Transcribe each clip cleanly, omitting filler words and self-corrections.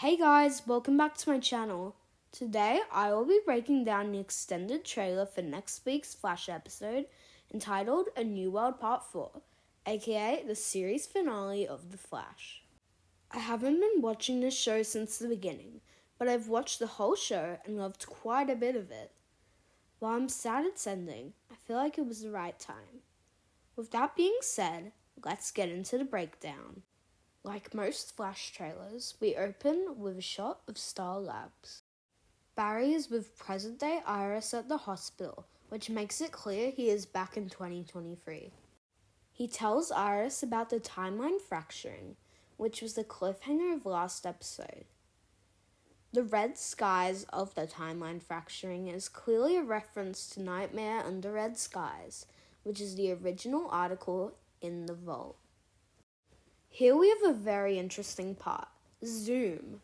Hey guys, welcome back to my channel. Today I will be breaking down the extended trailer for next week's Flash episode entitled A New World Part 4, aka the series finale of The Flash. I haven't been watching this show since the beginning, but I've watched the whole show and loved quite a bit of it. While I'm sad it's ending, I feel like it was the right time. With that being said, let's get into the breakdown. Like most Flash trailers, we open with a shot of Star Labs. Barry is with present-day Iris at the hospital, which makes it clear he is back in 2023. He tells Iris about the timeline fracturing, which was the cliffhanger of last episode. The red skies of the timeline fracturing is clearly a reference to Nightmare Under Red Skies, which is the original article in the vault. Here we have a very interesting part. Zoom.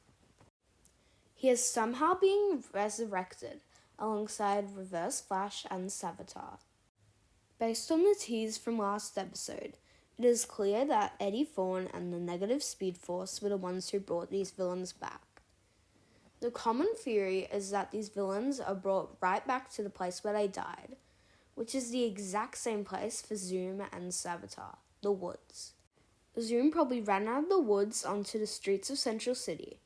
He is somehow being resurrected alongside Reverse Flash and Savitar. Based on the tease from last episode, it is clear that Eddie Thawne and the Negative Speed Force were the ones who brought these villains back. The common theory is that these villains are brought right back to the place where they died, which is the exact same place for Zoom and Savitar, the woods. Zoom probably ran out of the woods onto the streets of Central City,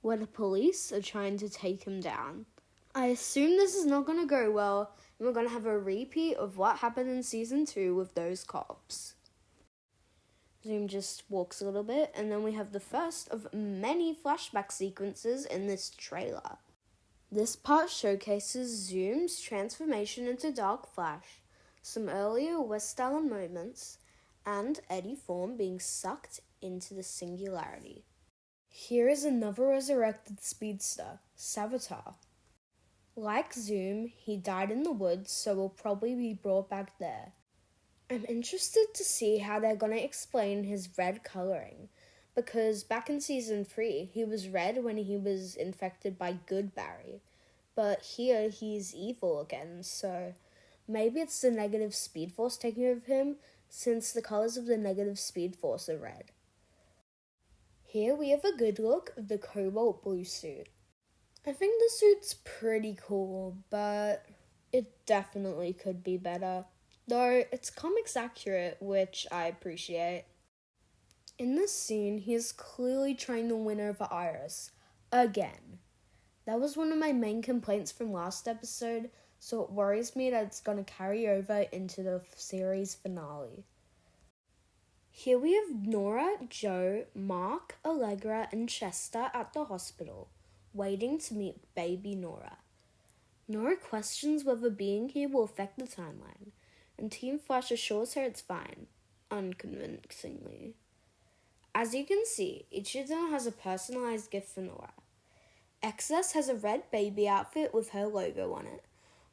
where the police are trying to take him down. I assume this is not going to go well, and we're going to have a repeat of what happened in Season 2 with those cops. Zoom just walks a little bit, and then we have the first of many flashback sequences in this trailer. This part showcases Zoom's transformation into Dark Flash, some earlier West Allen moments, and Eddie Thawne being sucked into the singularity. Here is another resurrected Speedster, Savitar. Like Zoom, he died in the woods, so will probably be brought back there. I'm interested to see how they're going to explain his red colouring, because back in Season 3, he was red when he was infected by Good Barry, but here he's evil again, so maybe it's the Negative Speed Force taking over him, since the colours of the Negative Speed Force are red. Here we have a good look of the Cobalt blue suit. I think the suit's pretty cool, but it definitely could be better. Though it's comics accurate, which I appreciate. In this scene, he is clearly trying to win over Iris. Again. That was one of my main complaints from last episode, so it worries me that it's going to carry over into the series finale. Here we have Nora, Joe, Mark, Allegra, and Chester at the hospital, waiting to meet baby Nora. Nora questions whether being here will affect the timeline, and Team Flash assures her it's fine, unconvincingly. As you can see, each of them has a personalized gift for Nora. XS has a red baby outfit with her logo on it.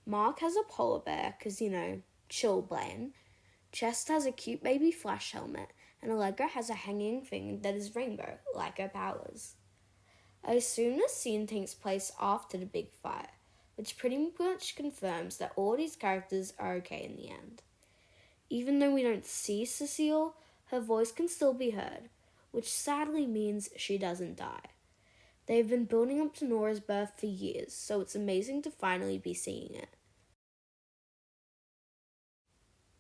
Mark has a polar bear, because, chill Blaine. Chest has a cute baby Flash helmet, and Allegra has a hanging thing that is rainbow, like her powers. I assume this scene takes place after the big fight, which pretty much confirms that all these characters are okay in the end. Even though we don't see Cecile, her voice can still be heard, which sadly means she doesn't die. They've been building up to Nora's birth for years, so it's amazing to finally be seeing it.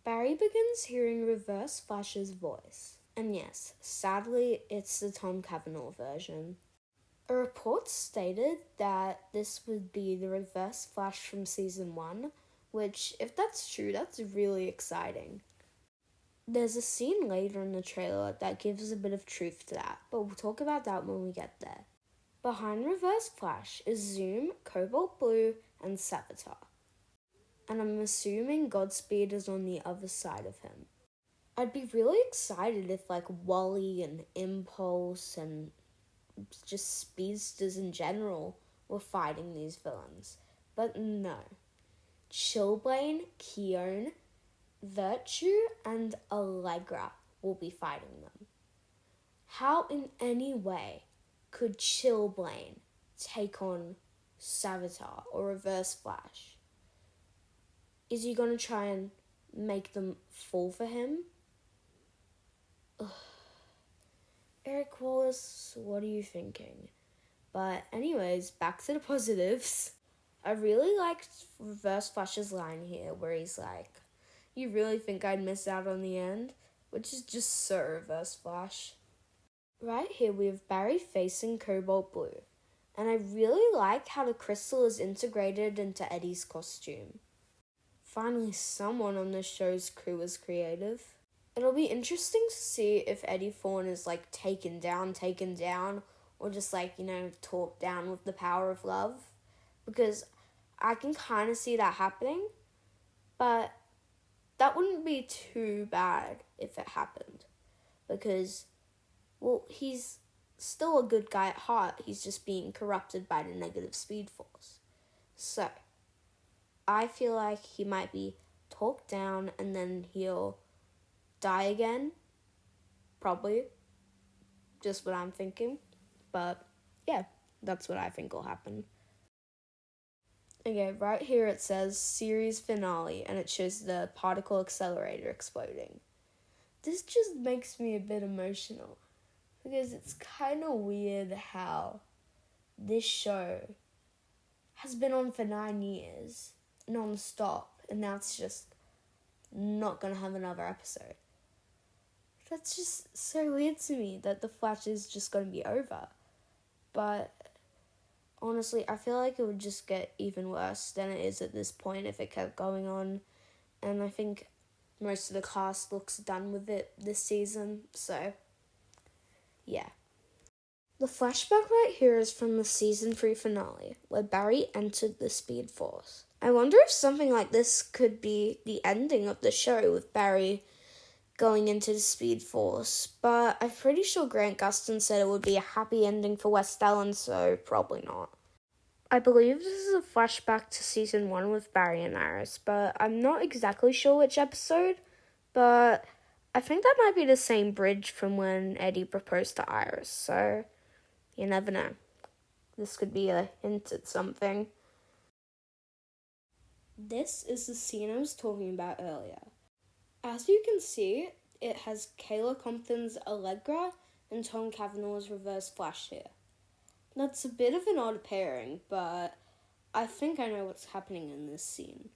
Barry begins hearing Reverse Flash's voice, and yes, sadly, it's the Tom Cavanaugh version. A report stated that this would be the Reverse Flash from Season 1, which, if that's true, that's really exciting. There's a scene later in the trailer that gives a bit of truth to that, but we'll talk about that when we get there. Behind Reverse Flash is Zoom, Cobalt Blue, and Savitar. And I'm assuming Godspeed is on the other side of him. I'd be really excited if Wally and Impulse and just speedsters in general were fighting these villains. But no. Chillblaine, Keone, Virtue, and Allegra will be fighting them. How in any way could Chillblaine take on Savitar or Reverse Flash? Is he going to try and make them fall for him? Ugh. Eric Wallace, what are you thinking? But anyways, back to the positives. I really liked Reverse Flash's line here where he's like, "You really think I'd miss out on the end?" Which is just so Reverse Flash. Right here we have Barry facing Cobalt Blue. And I really like how the crystal is integrated into Eddie's costume. Finally, someone on the show's crew is creative. It'll be interesting to see if Eddie Fawn is like taken down, or just like, talked down with the power of love. Because I can kind of see that happening, but that wouldn't be too bad if it happened. Because, well, he's still a good guy at heart. He's just being corrupted by the negative speed force. So, I feel like he might be talked down and then he'll die again. Probably. Just what I'm thinking. But, yeah, that's what I think will happen. Okay, right here it says series finale, and it shows the particle accelerator exploding. This just makes me a bit emotional, because it's kind of weird how this show has been on for 9 years, non-stop, and now it's just not going to have another episode. That's just so weird to me that The Flash is just going to be over. But honestly, I feel like it would just get even worse than it is at this point if it kept going on. And I think most of the cast looks done with it this season, so yeah. The flashback right here is from the season 3 finale, where Barry entered the Speed Force. I wonder if something like this could be the ending of the show with Barry going into the Speed Force, but I'm pretty sure Grant Gustin said it would be a happy ending for West Ellen, so probably not. I believe this is a flashback to season 1 with Barry and Iris, but I'm not exactly sure which episode, but I think that might be the same bridge from when Eddie proposed to Iris, so you never know. This could be a hint at something. This is the scene I was talking about earlier. As you can see, it has Kayla Compton's Allegra and Tom Cavanaugh's Reverse Flash here. That's a bit of an odd pairing, but I think I know what's happening in this scene.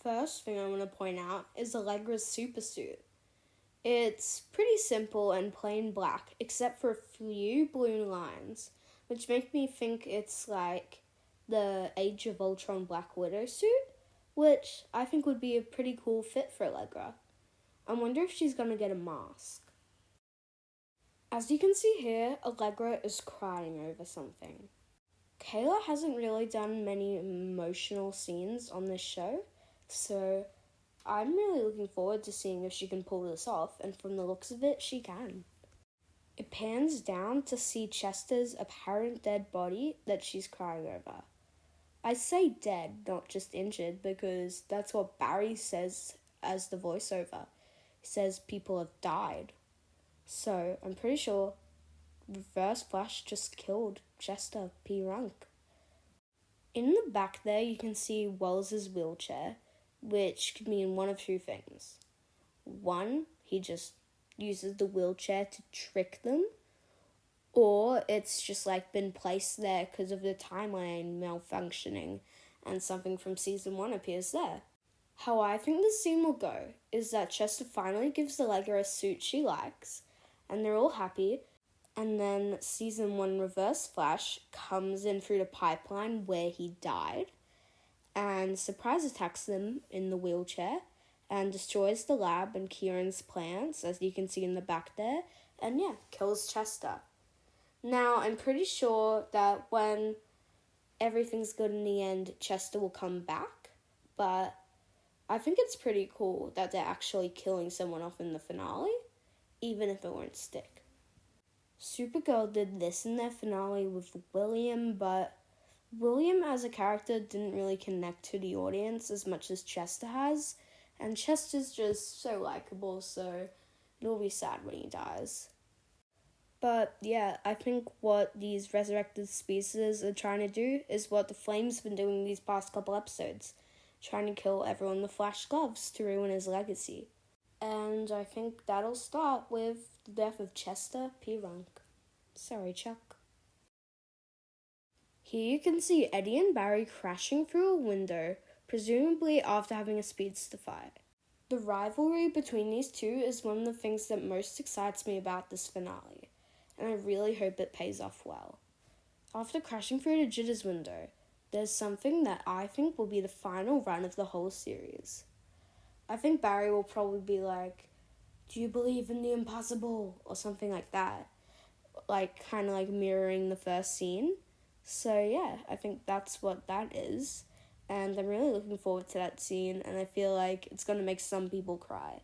First thing I want to point out is Allegra's supersuit. It's pretty simple and plain black, except for a few blue lines, which make me think it's like the Age of Ultron Black Widow suit, which I think would be a pretty cool fit for Allegra. I wonder if she's going to get a mask. As you can see here, Allegra is crying over something. Kayla hasn't really done many emotional scenes on this show, so I'm really looking forward to seeing if she can pull this off, and from the looks of it, she can. It pans down to see Chester's apparent dead body that she's crying over. I say dead, not just injured, because that's what Barry says as the voiceover. He says people have died. So, I'm pretty sure Reverse Flash just killed Chester P. Runk. In the back there, you can see Wells's wheelchair, which could mean one of two things. One, he just uses the wheelchair to trick them, or it's just like been placed there because of the timeline malfunctioning and something from season 1 appears there. How I think this scene will go is that Chester finally gives Allegra a suit she likes, and they're all happy, and then season 1 Reverse Flash comes in through the pipeline where he died, and surprise attacks them in the wheelchair, and destroys the lab and Kieran's plants, as you can see in the back there, and yeah, kills Chester. Now, I'm pretty sure that when everything's good in the end, Chester will come back, but I think it's pretty cool that they're actually killing someone off in the finale, even if it won't stick. Supergirl did this in their finale with William, but William as a character didn't really connect to the audience as much as Chester has, and Chester's just so likable, so it'll be sad when he dies. But yeah, I think what these resurrected species are trying to do is what the Flame's been doing these past couple episodes, trying to kill everyone the Flash loves to ruin his legacy. And I think that'll start with the death of Chester P. Runk. Sorry, Chuck. Here you can see Eddie and Barry crashing through a window, presumably after having a speedster fight. The rivalry between these two is one of the things that most excites me about this finale, and I really hope it pays off well. After crashing through the Jitters window, there's something that I think will be the final run of the whole series. I think Barry will probably be like, "Do you believe in the impossible?" or something like that, like kind of like mirroring the first scene. So yeah, I think that's what that is, and I'm really looking forward to that scene, and I feel like it's going to make some people cry.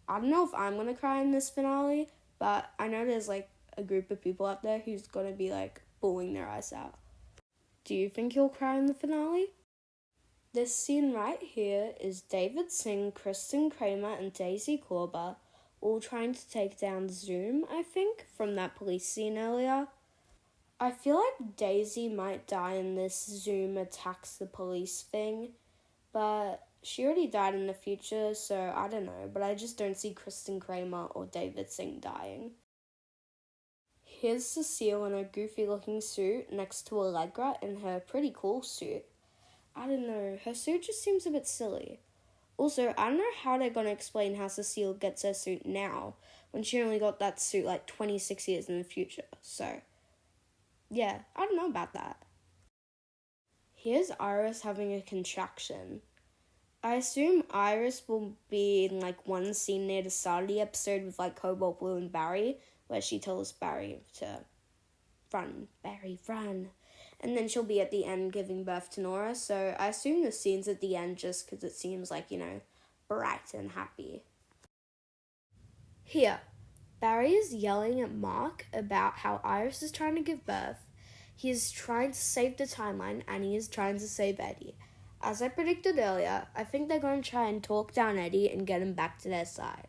I don't know if I'm going to cry in this finale, but I know there's like a group of people out there who's going to be like bawling their eyes out. Do you think you'll cry in the finale? This scene right here is David Singh, Kristen Kramer, and Daisy Korber all trying to take down Zoom, I think, from that police scene earlier. I feel like Daisy might die in this Zoom attacks the police thing, but she already died in the future, so I don't know, but I just don't see Kristen Kramer or David Singh dying. Here's Cecile in her goofy-looking suit next to Allegra in her pretty cool suit. I don't know, her suit just seems a bit silly. Also, I don't know how they're going to explain how Cecile gets her suit now, when she only got that suit like 26 years in the future, so yeah, I don't know about that. Here's Iris having a contraction. I assume Iris will be in like one scene near the start of the episode with like Cobalt, Blue, and Barry, where she tells Barry to run, Barry, run. And then she'll be at the end giving birth to Nora, so I assume the scene's at the end just because it seems like, bright and happy. Here, Barry is yelling at Mark about how Iris is trying to give birth. He is trying to save the timeline, and he is trying to save Eddie. As I predicted earlier, I think they're going to try and talk down Eddie and get him back to their side.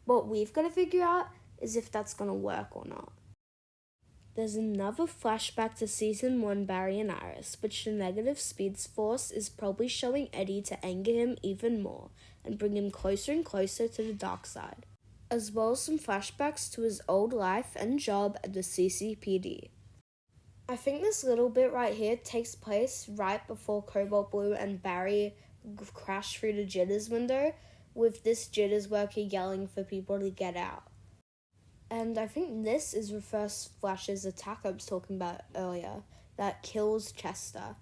What we've got to figure out is if that's going to work or not. There's another flashback to Season 1 Barry and Iris, which the negative speed force is probably showing Eddie to anger him even more and bring him closer and closer to the dark side, as well as some flashbacks to his old life and job at the CCPD. I think this little bit right here takes place right before Cobalt Blue and Barry crash through the Jitters window, with this Jitters worker yelling for people to get out. And I think this is Reverse Flash's attack I was talking about earlier, that kills Chester.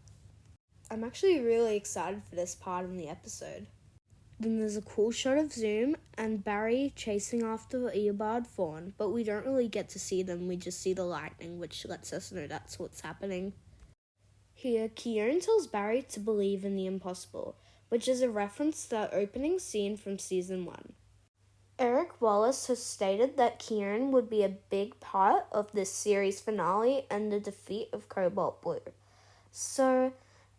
I'm actually really excited for this part in the episode. Then there's a cool shot of Zoom and Barry chasing after Eobard Fawn, but we don't really get to see them, we just see the lightning, which lets us know that's what's happening. Here, Kieran tells Barry to believe in the impossible, which is a reference to the opening scene from Season 1. Eric Wallace has stated that Kieran would be a big part of this series finale and the defeat of Cobalt Blue. So,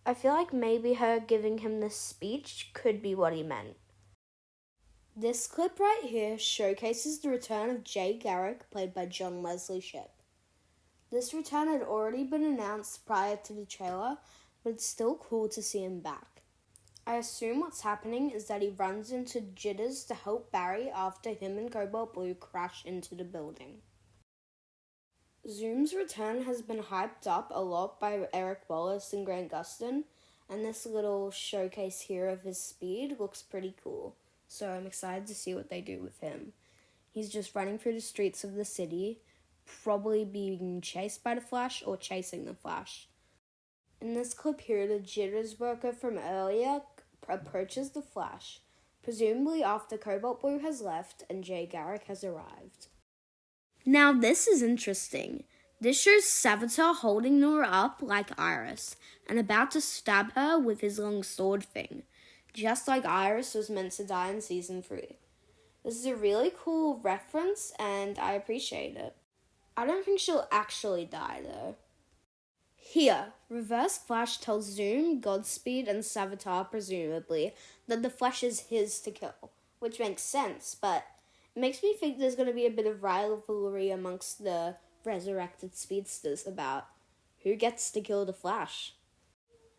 I feel like maybe her giving him this speech could be what he meant. This clip right here showcases the return of Jay Garrick, played by John Wesley Shipp. This return had already been announced prior to the trailer, but it's still cool to see him back. I assume what's happening is that he runs into Jitters to help Barry after him and Cobalt Blue crash into the building. Zoom's return has been hyped up a lot by Eric Wallace and Grant Gustin, and this little showcase here of his speed looks pretty cool, so I'm excited to see what they do with him. He's just running through the streets of the city, probably being chased by the Flash or chasing the Flash. In this clip here, the Jitters worker from earlier approaches the Flash, presumably after Cobalt Blue has left and Jay Garrick has arrived. Now this is interesting. This shows Savitar holding Nora up like Iris and about to stab her with his long sword thing, just like Iris was meant to die in Season 3. This is a really cool reference and I appreciate it. I don't think she'll actually die though. Here, Reverse Flash tells Zoom, Godspeed, and Savitar, presumably, that the Flash is his to kill, which makes sense, but it makes me think there's going to be a bit of rivalry amongst the resurrected speedsters about who gets to kill the Flash.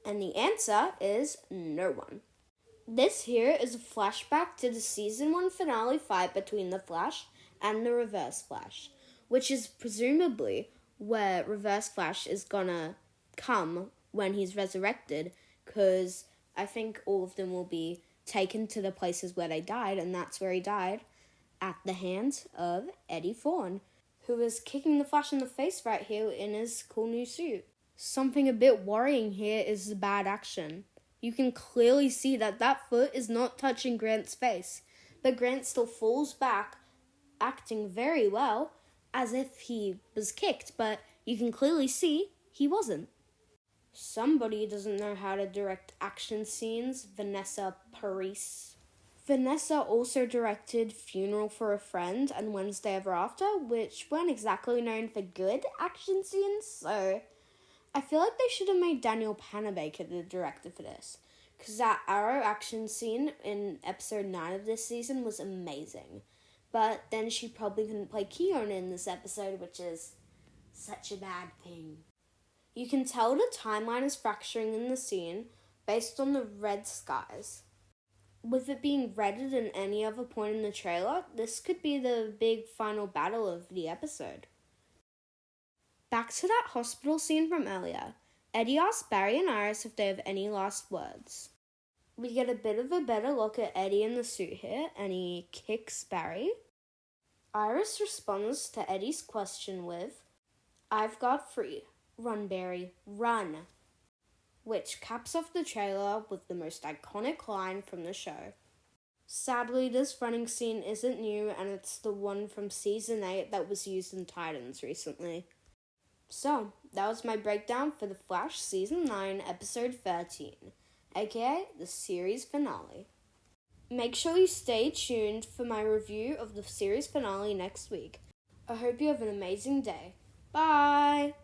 And the answer is no one. This here is a flashback to the Season 1 finale fight between the Flash and the Reverse Flash, which is presumably where Reverse Flash is gonna come when he's resurrected, because I think all of them will be taken to the places where they died, and that's where he died, at the hands of Eddie Thawne, who is kicking the Flash in the face right here in his cool new suit. Something a bit worrying here is the bad action. You can clearly see that foot is not touching Grant's face, but Grant still falls back, acting very well, as if he was kicked, but you can clearly see he wasn't. Somebody doesn't know how to direct action scenes, Vanessa Parise. Vanessa also directed Funeral for a Friend and Wednesday Ever After, which weren't exactly known for good action scenes, so I feel like they should have made Daniel Panabaker the director for this, because that Arrow action scene in episode 9 of this season was amazing. But then she probably couldn't play Keone in this episode, which is such a bad thing. You can tell the timeline is fracturing in the scene based on the red skies. With it being redder than any other point in the trailer, this could be the big final battle of the episode. Back to that hospital scene from earlier. Eddie asks Barry and Iris if they have any last words. We get a bit of a better look at Eddie in the suit here, and he kicks Barry. Iris responds to Eddie's question with, "I've got free. Run, Barry, run." Which caps off the trailer with the most iconic line from the show. Sadly, this running scene isn't new, and it's the one from Season 8 that was used in Titans recently. So, that was my breakdown for The Flash Season 9, Episode 13, aka the series finale. Make sure you stay tuned for my review of the series finale next week. I hope you have an amazing day. Bye!